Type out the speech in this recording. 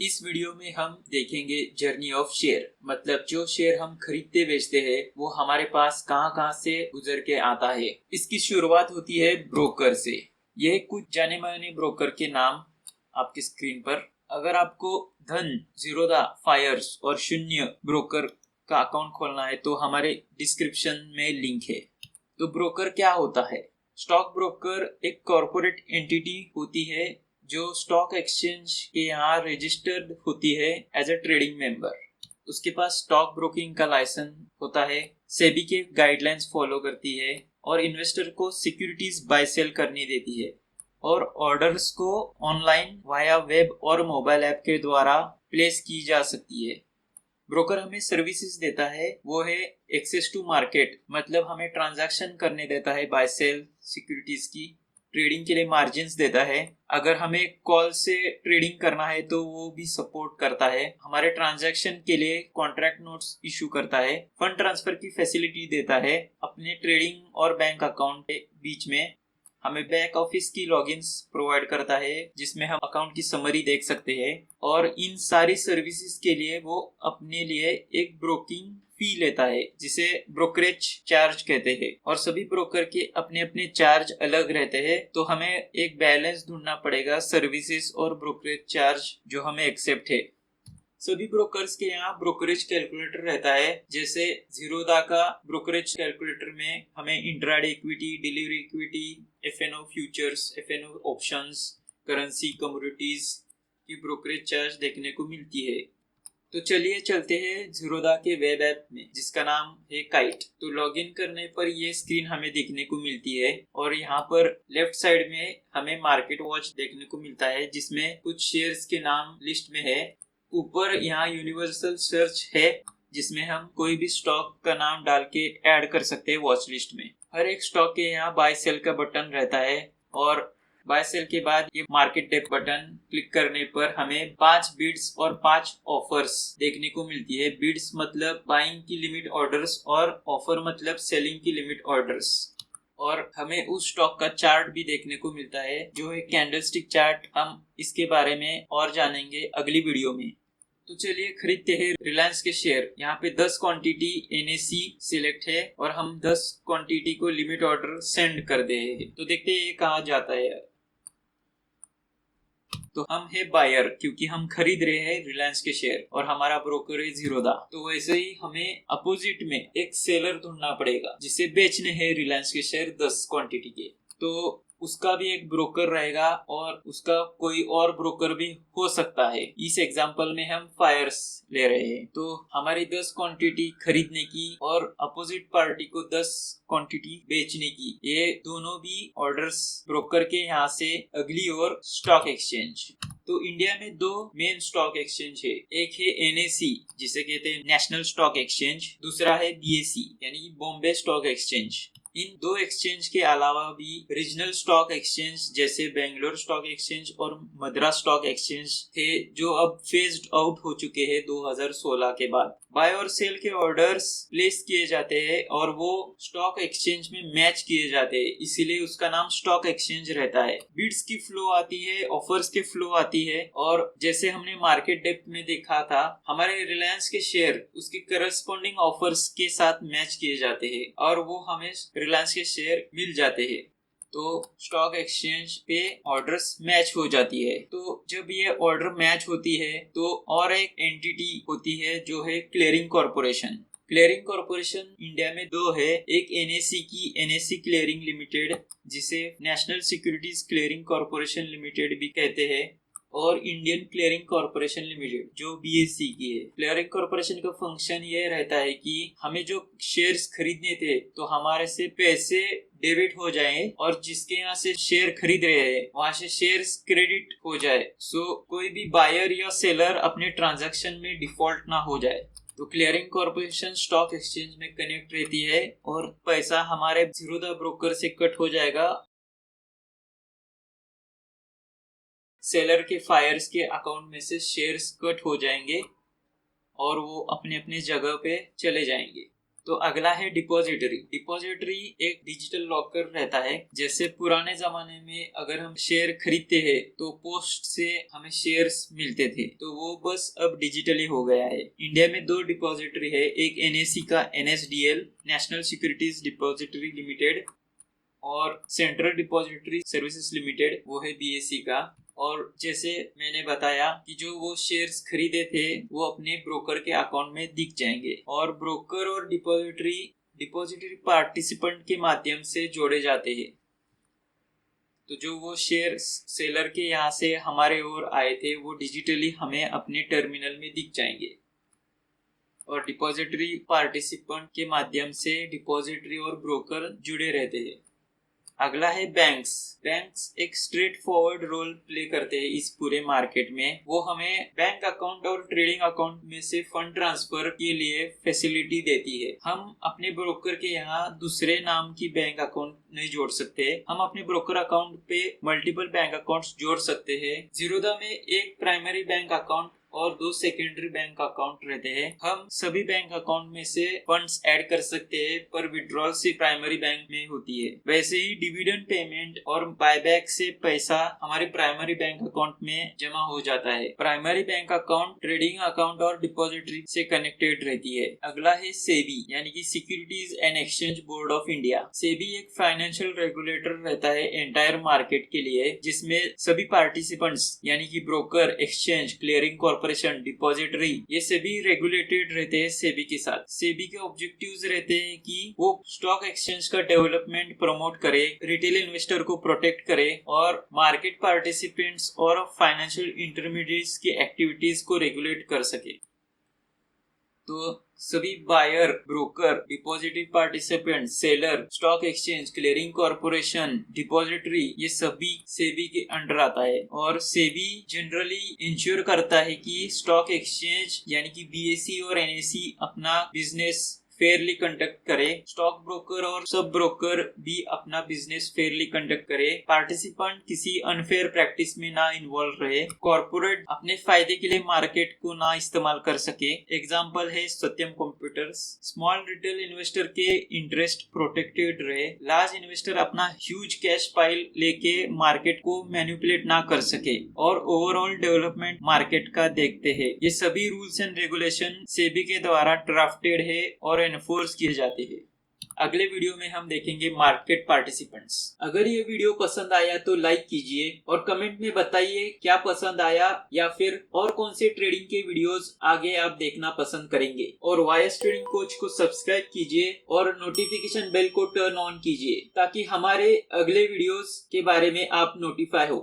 इस वीडियो में हम देखेंगे जर्नी ऑफ शेयर। मतलब जो शेयर हम खरीदते बेचते हैं वो हमारे पास कहाँ कहाँ से गुजर के आता है। इसकी शुरुआत होती है ब्रोकर से। यह कुछ जाने माने ब्रोकर के नाम आपकी स्क्रीन पर। अगर आपको धन, जीरोधा, फायर्स और शून्य ब्रोकर का अकाउंट खोलना है तो हमारे डिस्क्रिप्शन में लिंक है। तो ब्रोकर क्या होता है? स्टॉक ब्रोकर एक कॉर्पोरेट एंटिटी होती है जो स्टॉक एक्सचेंज के यहाँ रजिस्टर्ड होती है एज अ ट्रेडिंग मेंबर। उसके पास स्टॉक ब्रोकिंग का लाइसेंस होता है, सेबी के गाइडलाइंस फॉलो करती है और इन्वेस्टर को सिक्योरिटीज बाय सेल करनी देती है और ऑर्डर्स को ऑनलाइन वाया वेब और मोबाइल ऐप के द्वारा प्लेस की जा सकती है। ब्रोकर हमें सर्विसेज देता है, वो है एक्सेस टू मार्केट। मतलब हमें ट्रांजैक्शन करने देता है बाय सेल सिक्योरिटीज की। ट्रेडिंग के लिए मार्जिन्स देता है। अगर हमें कॉल से ट्रेडिंग करना है तो वो भी सपोर्ट करता है। हमारे ट्रांजैक्शन के लिए कॉन्ट्रैक्ट नोट्स इशू करता है। फंड ट्रांसफर की फैसिलिटी देता है अपने ट्रेडिंग और बैंक अकाउंट के बीच में। हमें बैक ऑफिस की लॉगिन्स प्रोवाइड करता है जिसमें हम अकाउंट की समरी देख सकते हैं और इन सारी सर्विसेज के लिए वो अपने लिए एक ब्रोकिंग फी लेता है जिसे ब्रोकरेज चार्ज कहते हैं। और सभी ब्रोकर के अपने अपने चार्ज अलग रहते हैं, तो हमें एक बैलेंस ढूंढना पड़ेगा सर्विसेज और ब्रोकरेज चार्ज जो हमें एक्सेप्ट है। सभी ब्रोकर्स के यहाँ ब्रोकरेज कैलकुलेटर रहता है। जैसे जीरोधा का ब्रोकरेज कैलकुलेटर में हमें intraday equity, delivery equity, FNO futures, FNO options, currency, commodities की ब्रोकरेज चार्ज देखने को मिलती है। तो चलिए चलते हैं जीरोधा के वेब ऐप में जिसका नाम है काइट। तो लॉगिन करने पर ये स्क्रीन हमें देखने को मिलती है और यहाँ पर लेफ्ट साइड में हमें मार्केट वॉच देखने को मिलता है जिसमें कुछ शेयर्स के नाम लिस्ट में है। ऊपर यहाँ यूनिवर्सल सर्च है जिसमें हम कोई भी स्टॉक का नाम डाल के ऐड कर सकते हैं वॉच लिस्ट में। हर एक स्टॉक के यहाँ बाय सेल का बटन रहता है और बाय सेल के बाद ये मार्केट डेप बटन क्लिक करने पर हमें 5 बिड्स और 5 ऑफर्स देखने को मिलती है। बिड्स मतलब बाइंग की लिमिट ऑर्डर्स और ऑफर मतलब सेलिंग की लिमिट ऑर्डर्स। और हमें उस स्टॉक का चार्ट भी देखने को मिलता है जो है कैंडलस्टिक चार्ट। हम इसके बारे में और जानेंगे अगली वीडियो में। तो चलिए खरीदते हैं रिलायंस के शेयर। यहाँ पे 10 क्वांटिटी एनएसी सिलेक्ट है और हम 10 क्वांटिटी को लिमिट ऑर्डर सेंड कर दे हैं। तो देखते हैं ये कहाँ जाता है। तो हम है बायर क्योंकि हम खरीद रहे हैं रिलायंस के शेयर और हमारा ब्रोकर है जीरोधा। तो वैसे ही हमें अपोजिट में एक सेलर ढूंढना पड़ेगा जिसे बेचने हैं रिलायंस के शेयर 10 क्वांटिटी के। तो उसका भी एक ब्रोकर रहेगा और उसका कोई और ब्रोकर भी हो सकता है। इस एग्जांपल में हम फायर्स ले रहे हैं। तो हमारी 10 क्वांटिटी खरीदने की और अपोजिट पार्टी को 10 क्वांटिटी बेचने की, ये दोनों भी ऑर्डर्स ब्रोकर के यहाँ से अगली ओर स्टॉक एक्सचेंज। तो इंडिया में 2 मेन स्टॉक एक्सचेंज है। एक है एनएसी जिसे कहते हैं नेशनल स्टॉक एक्सचेंज, दूसरा है बीएसई यानी बॉम्बे स्टॉक एक्सचेंज। इन 2 एक्सचेंज के अलावा भी रीजनल स्टॉक एक्सचेंज जैसे बेंगलोर स्टॉक एक्सचेंज और मद्रास स्टॉक एक्सचेंज थे जो अब फेज्ड आउट हो चुके हैं 2016 के बाद। बाय और सेल के ऑर्डर्स प्लेस किए जाते हैं और वो स्टॉक एक्सचेंज में मैच किए जाते हैं, इसीलिए उसका नाम स्टॉक एक्सचेंज रहता है। बिड्स की फ्लो आती है, ऑफर्स के फ्लो आती है और जैसे हमने मार्केट डेप्थ में देखा था हमारे रिलायंस के शेयर उसके करस्पॉन्डिंग ऑफर्स के साथ मैच किए जाते हैं और वो हमें रिलायंस के शेयर मिल जाते हैं। तो स्टॉक एक्सचेंज पे ऑर्डर्स मैच हो जाती है। तो जब ये ऑर्डर मैच होती है तो और एक एंटिटी होती है जो है clearing corporation. Clearing corporation India में 2 है। एक एनएसी की एनएसी क्लियरिंग लिमिटेड जिसे national securities clearing corporation limited भी कहते हैं और इंडियन क्लियरिंग कॉर्पोरेशन लिमिटेड जो बीएसई की है। क्लियरिंग कॉर्पोरेशन का फंक्शन ये रहता है कि हमें जो शेयर्स खरीदने थे तो हमारे से पैसे डेबिट हो जाए और जिसके यहाँ से शेयर खरीद रहे हैं वहां से शेयर्स क्रेडिट हो जाए। सो कोई भी बायर या सेलर अपने ट्रांजैक्शन में डिफॉल्ट ना हो जाए। तो क्लियरिंग कॉर्पोरेशन स्टॉक एक्सचेंज में कनेक्ट रहती है और पैसा हमारे जीरोधा ब्रोकर से कट हो जाएगा। सेलर के फायर्स के अकाउंट में से शेयर्स कट हो जाएंगे और वो अपने अपने जगह पे चले जाएंगे। तो अगला है डिपॉजिटरी। डिपॉजिटरी एक डिजिटल लॉकर रहता है। जैसे पुराने जमाने में अगर हम शेयर खरीदते हैं तो पोस्ट से हमें शेयर्स मिलते थे, तो वो बस अब डिजिटली हो गया है। इंडिया में 2 डिपॉजिटरी है, एक एनएसी का NSDL national securities depository limited और सेंट्रल डिपॉजिटरी सर्विसेज लिमिटेड वो है BSE का। और जैसे मैंने बताया कि जो वो शेयर्स खरीदे थे वो अपने ब्रोकर के अकाउंट में दिख जाएंगे और ब्रोकर और डिपॉजिटरी पार्टिसिपेंट के माध्यम से जोड़े जाते हैं। तो जो वो शेयर सेलर के यहाँ से हमारे ओर आए थे वो डिजिटली हमें अपने टर्मिनल में दिख जाएंगे और डिपॉजिटरी पार्टिसिपेंट के माध्यम से डिपॉजिटरी और ब्रोकर जुड़े रहते हैं। अगला है बैंक्स। बैंक्स एक स्ट्रेट फॉरवर्ड रोल प्ले करते हैं इस पूरे मार्केट में। वो हमें बैंक अकाउंट और ट्रेडिंग अकाउंट में से फंड ट्रांसफर के लिए फैसिलिटी देती है। हम अपने ब्रोकर के यहाँ दूसरे नाम की बैंक अकाउंट नहीं जोड़ सकते। हम अपने ब्रोकर अकाउंट पे मल्टीपल बैंक अकाउंट्स जोड़ सकते हैं। ज़ीरोधा में एक प्राइमरी बैंक अकाउंट और 2 सेकेंडरी बैंक अकाउंट रहते हैं। हम सभी बैंक अकाउंट में से फंड्स ऐड कर सकते हैं, पर विड्रॉल से प्राइमरी बैंक में होती है। वैसे ही डिविडेंड पेमेंट और बायबैक से पैसा हमारे प्राइमरी बैंक अकाउंट में जमा हो जाता है। Primary bank account trading account और डिपॉजिटरी से कनेक्टेड रहती है। अगला है सेबी यानी कि securities and exchange board of India. SEBI एक फाइनेंशियल रेगुलेटर रहता है एंटायर मार्केट के लिए, जिसमें सभी पार्टिसिपेंट्स यानी कि broker, exchange, clearing corporation, depository ये सभी रेगुलेटेड रहते हैं सेबी के साथ। सेबी के ऑब्जेक्टिव्स रहते हैं कि वो स्टॉक एक्सचेंज का डेवलपमेंट प्रमोट करे, रिटेल इन्वेस्टर को प्रोटेक्ट करे और मार्केट पार्टिसिपेंट्स और फाइनेंशियल इंटरमीडिएट्स की एक्टिविटीज को रेगुलेट कर सके। तो सभी buyer, broker, depository participant, seller, stock exchange, clearing corporation, depository ये सभी सेबी के अंडर आता है। और सेबी जनरली इंश्योर करता है कि स्टॉक एक्सचेंज यानी कि BSE और NSE अपना बिजनेस फेयरली कंडक्ट करे, स्टॉक ब्रोकर और सब ब्रोकर भी अपना बिजनेस फेयरली कंडक्ट करे, पार्टिसिपेंट किसी अनफेयर प्रैक्टिस में ना इन्वॉल्व रहे, कॉर्पोरेट अपने फायदे के लिए मार्केट को ना इस्तेमाल कर सके। एग्जांपल है सत्यम कंप्यूटर्स। स्मॉल रिटेल इन्वेस्टर के इंटरेस्ट प्रोटेक्टेड रहे, लार्ज इन्वेस्टर अपना ह्यूज कैश पाइल लेके मार्केट को मैनिपुलेट ना कर सके और ओवरऑल डेवलपमेंट मार्केट का देखते हैं। ये सभी रूल्स एंड रेगुलेशन सेबी के द्वारा ड्राफ्टेड है और एनफोर्स किए जाते हैं। अगले वीडियो में हम देखेंगे मार्केट पार्टिसिपेंट्स। अगर ये वीडियो पसंद आया तो लाइक कीजिए और कमेंट में बताइए क्या पसंद आया या फिर और कौन से ट्रेडिंग के वीडियोस आगे आप देखना पसंद करेंगे। और वायस ट्रेडिंग कोच को सब्सक्राइब कीजिए और नोटिफिकेशन बेल को टर्न ऑन कीजिए ताकि हमारे अगले वीडियोस के बारे में आप नोटिफाई हो।